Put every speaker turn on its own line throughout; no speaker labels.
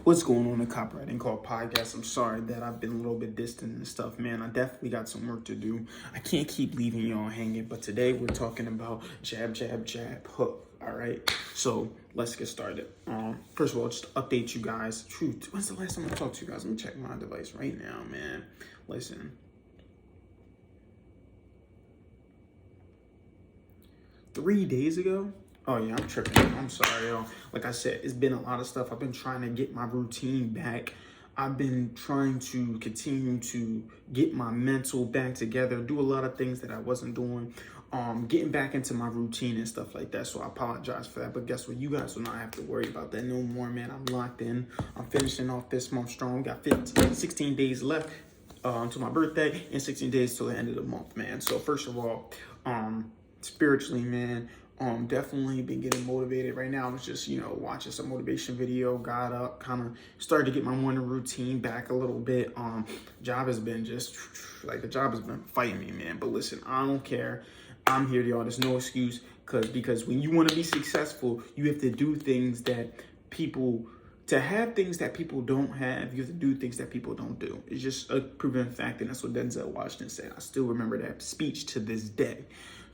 What's going on in Copywriting Call podcast? I'm sorry that I've been a little bit distant and stuff, man. I definitely got some work to do. I can't keep leaving y'all hanging, but today we're talking about jab, jab, jab, hook. All right, so let's get started. First of all, just to update you guys. Truth. When's the last time I talked to you guys? Let me check my device right now, man. Listen. 3 days ago. Oh yeah, I'm tripping. I'm sorry, yo. Like I said, it's been a lot of stuff. I've been trying to get my routine back. I've been trying to continue to get my mental back together, do a lot of things that I wasn't doing, getting back into my routine and stuff like that. So I apologize for that. But guess what? You guys will not have to worry about that no more, man. I'm locked in. I'm finishing off this month strong. Got 16 days left until my birthday and 16 days till the end of the month, man. So first of all, spiritually, man, definitely been getting motivated right now. I was just, watching some motivation video, got up, kind of started to get my morning routine back a little bit. Job has been just like the job has been fighting me, man. But listen, I don't care. I'm here, y'all. There's no excuse because when you want to be successful, you have to do things that to have things that people don't have, you have to do things that people don't do. It's just a proven fact, and that's what Denzel Washington said. I still remember that speech to this day.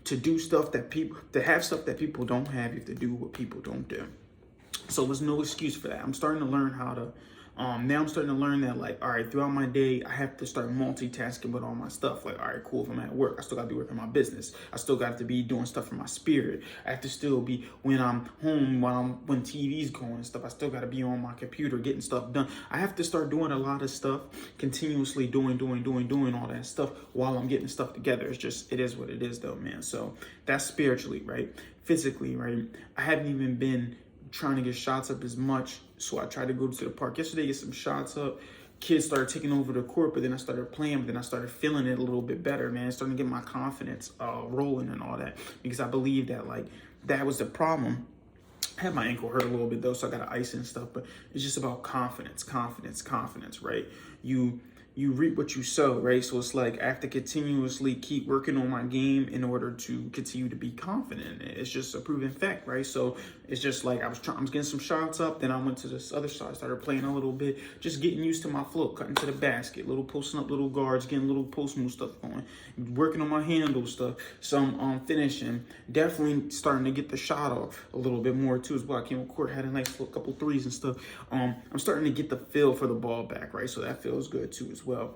To do stuff that to have stuff that people don't have, you have to do what people don't do. So there's no excuse for that. I'm starting to learn how to, now I'm starting to learn that, like, all right, throughout my day, I have to start multitasking with all my stuff. Like, all right, cool, if I'm at work, I still got to be working my business. I still got to be doing stuff for my spirit. I have to still be, when I'm home, when TV's going and stuff, I still got to be on my computer getting stuff done. I have to start doing a lot of stuff, continuously doing all that stuff while I'm getting stuff together. It's just, it is what it is though, man. So that's spiritually, right? Physically, right? I haven't even been trying to get shots up as much, so I tried to go to the park yesterday, get some shots up. Kids started taking over the court, but then I started playing, but then I started feeling it a little bit better, man. Starting to get my confidence rolling and all that, because I believe that, like, that was the problem. I had my ankle hurt a little bit though, so I got to ice and stuff, but it's just about confidence, right? You reap what you sow, right? So it's like I have to continuously keep working on my game in order to continue to be confident. It's just a proven fact, right? So it's just like I was getting some shots up, then I went to this other side, started playing a little bit, just getting used to my flow, cutting to the basket, little posting up little guards, getting little post move stuff going, working on my handle stuff, some finishing, definitely starting to get the shot off a little bit more too as well. I came on court, had a nice little couple threes and stuff. I'm starting to get the feel for the ball back, right? So that feels good too as well.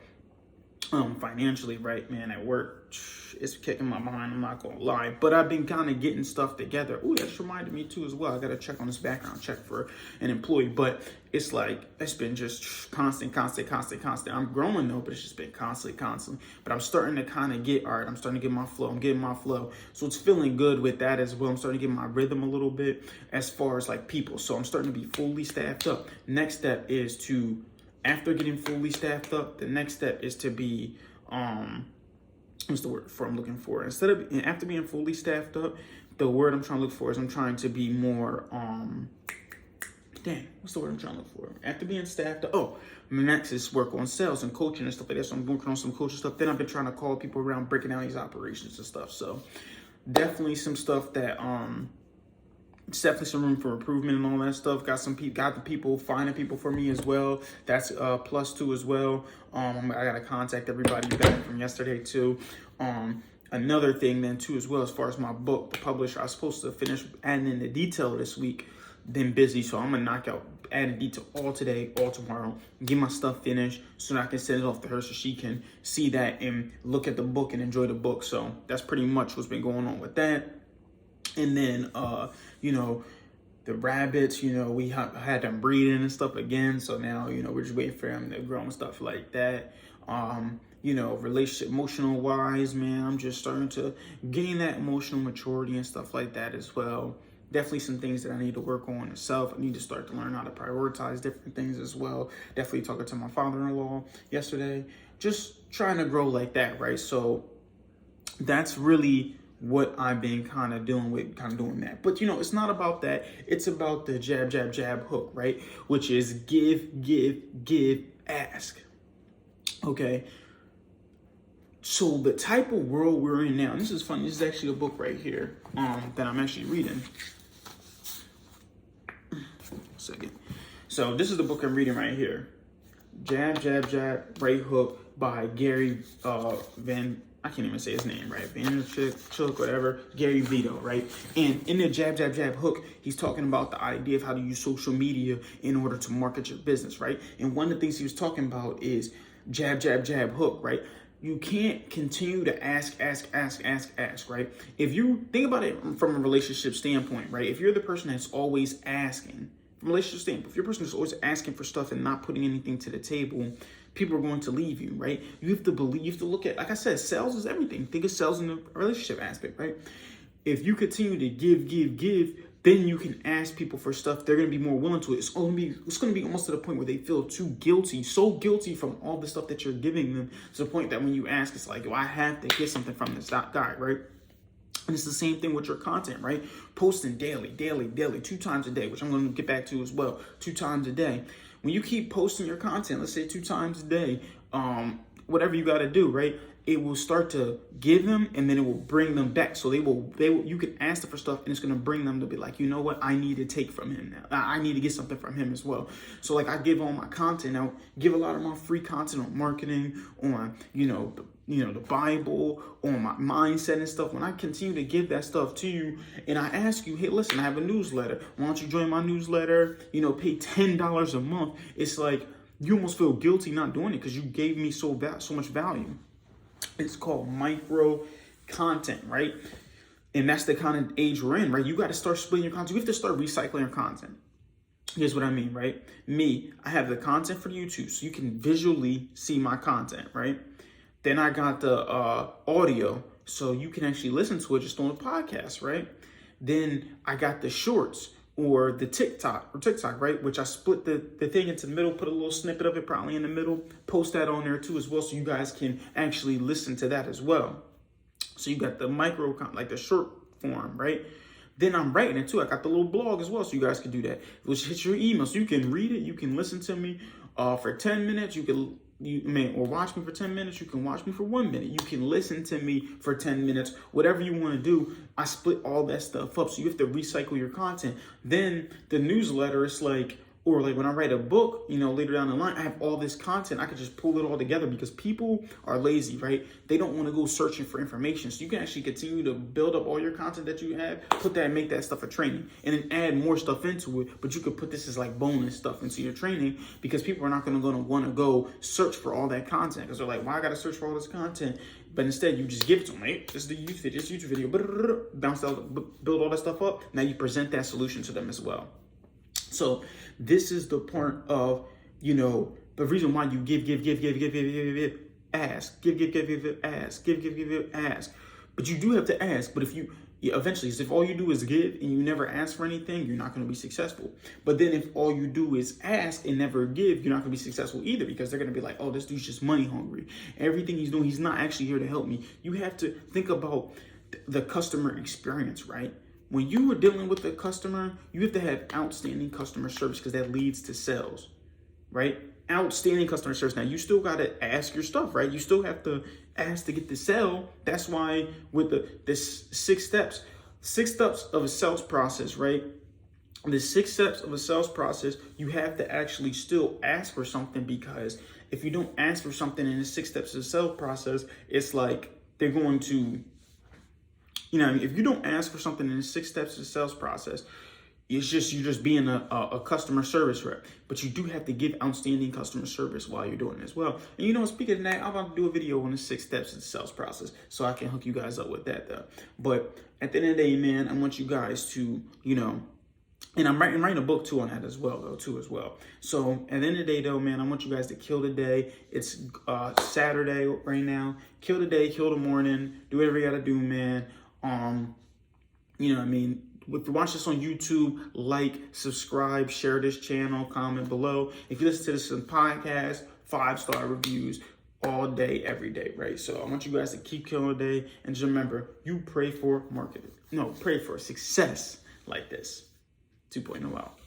Financially, right, man, at work, it's kicking my behind, I'm not gonna lie, but I've been kind of getting stuff together. Ooh, that's reminded me too as well. I gotta check on this background check for an employee, but it's like, it's been just constant. I'm growing though, but it's just been constantly, but I'm starting to kind of get, all right, I'm starting to get my flow, I'm getting my flow, so it's feeling good with that as well. I'm starting to get my rhythm a little bit as far as like people, so I'm starting to be fully staffed up. Next step is to, after getting fully staffed up, the next step is to be, what's the word I'm looking for? After being fully staffed up, the word I'm trying to look for is I'm trying to be more, what's the word I'm trying to look for? After being staffed up, next is work on sales and coaching and stuff like that. So I'm working on some coaching stuff. Then I've been trying to call people around, breaking down these operations and stuff. So definitely some stuff that, it's definitely some room for improvement and all that stuff. Got the people finding people for me as well. That's plus two as well. I gotta contact everybody back from yesterday too. Another thing then too as well, as far as my book, the publisher, I was supposed to finish adding in the detail this week. Been busy, so I'm gonna knock out adding detail all today, all tomorrow, get my stuff finished so that I can send it off to her so she can see that and look at the book and enjoy the book. So that's pretty much what's been going on with that. And then, the rabbits, we had them breeding and stuff again. So now, we're just waiting for them to grow and stuff like that. Relationship, emotional wise, man, I'm just starting to gain that emotional maturity and stuff like that as well. Definitely some things that I need to work on myself. I need to start to learn how to prioritize different things as well. Definitely talking to my father-in-law yesterday, just trying to grow like that, right? So that's really what I've been kind of doing that. But it's not about that. It's about the jab, jab, jab hook, right? Which is give, ask. Okay. So the type of world we're in now, and this is funny, this is actually a book right here that I'm actually reading. Second. So this is the book I'm reading right here. Jab, Jab, Jab, Right Hook by Gary I can't even say his name, right? Vaynerchuk, whatever, Gary Vito, right? And in the Jab, Jab, Jab Hook, he's talking about the idea of how to use social media in order to market your business, right? And one of the things he was talking about is jab, jab, jab, hook, right? You can't continue to ask, right? If you think about it from a relationship standpoint, right? If you're the person that's always asking, from a relationship standpoint, if you're a person who's always asking for stuff and not putting anything to the table, people are going to leave you, right? You have to believe, you have to look at, like I said, sales is everything. Think of sales in the relationship aspect, right? If you continue to give, then you can ask people for stuff. They're going to be more willing to it. It's going to be almost to the point where they feel too guilty, so guilty from all the stuff that you're giving them, to the point that when you ask, it's like, oh, I have to get something from this guy, right? And it's the same thing with your content, right? Posting daily, 2 times a day, which I'm going to get back to as well, 2 times a day. When you keep posting your content, let's say 2 times a day, whatever you got to do, right? It will start to give them, and then it will bring them back. So they will, you can ask them for stuff, and it's going to bring them to be like, you know what? I need to take from him now. I need to get something from him as well. So like I give all my content out, give a lot of my free content on marketing, on, the Bible, on my mindset and stuff. When I continue to give that stuff to you, and I ask you, hey, listen, I have a newsletter. Why don't you join my newsletter? Pay $10 a month. It's like you almost feel guilty not doing it because you gave me so much value. It's called micro content, right? And that's the kind of age we're in, right? You got to start splitting your content. You have to start recycling your content. Here's what I mean, right? I have the content for YouTube, so you can visually see my content, right? Then I got the audio, so you can actually listen to it just on the podcast, right? Then I got the shorts, or the TikTok, right? Which I split the thing into the middle, put a little snippet of it probably in the middle, post that on there too as well, so you guys can actually listen to that as well. So you got the micro, like the short form, right? Then I'm writing it too. I got the little blog as well, so you guys can do that, which hits your email. So you can read it, you can listen to me for 10 minutes, or watch me for 10 minutes. You can watch me for 1 minute. You can listen to me for 10 minutes. Whatever you want to do, I split all that stuff up. So you have to recycle your content. Then the newsletter is like, or like when I write a book, later down the line, I have all this content. I could just pull it all together because people are lazy, right? They don't want to go searching for information. So you can actually continue to build up all your content that you have, put that and make that stuff a training, and then add more stuff into it. But you could put this as like bonus stuff into your training because people are not going to want to go search for all that content because they're like, why I got to search for all this content? But instead, you just give it to them. Hey, this is the YouTube video. Bounce out, build all that stuff up. Now you present that solution to them as well. So this is the part of, the reason why you give, ask, give, ask. But you do have to ask. But if all you do is give and you never ask for anything, you're not going to be successful. But then if all you do is ask and never give, you're not going to be successful either, because they're going to be like, oh, this dude's just money hungry. Everything he's doing, he's not actually here to help me. You have to think about the customer experience, right? When you are dealing with a customer, you have to have outstanding customer service because that leads to sales, right? Outstanding customer service. Now, you still got to ask your stuff, right? You still have to ask to get the sale. That's why with the 6 steps of a sales process, right? The 6 steps of a sales process, you have to actually still ask for something, because if you don't ask for something in the 6 steps of the sales process, it's like they're going to... if you don't ask for something in the 6 steps of the sales process, you're just being a customer service rep. But you do have to give outstanding customer service while you're doing it as well. And speaking of that, I'm about to do a video on the 6 steps of the sales process, so I can hook you guys up with that though. But at the end of the day, man, I want you guys to, and I'm writing a book too on that as well. So at the end of the day though, man, I want you guys to kill the day. It's Saturday right now. Kill the day, kill the morning, do whatever you gotta do, man. If you watch this on YouTube, like, subscribe, share this channel, comment below. If you listen to this on podcast, 5-star reviews all day, every day, right? So I want you guys to keep killing the day, and just remember, you pray for success like this. 2.0 out.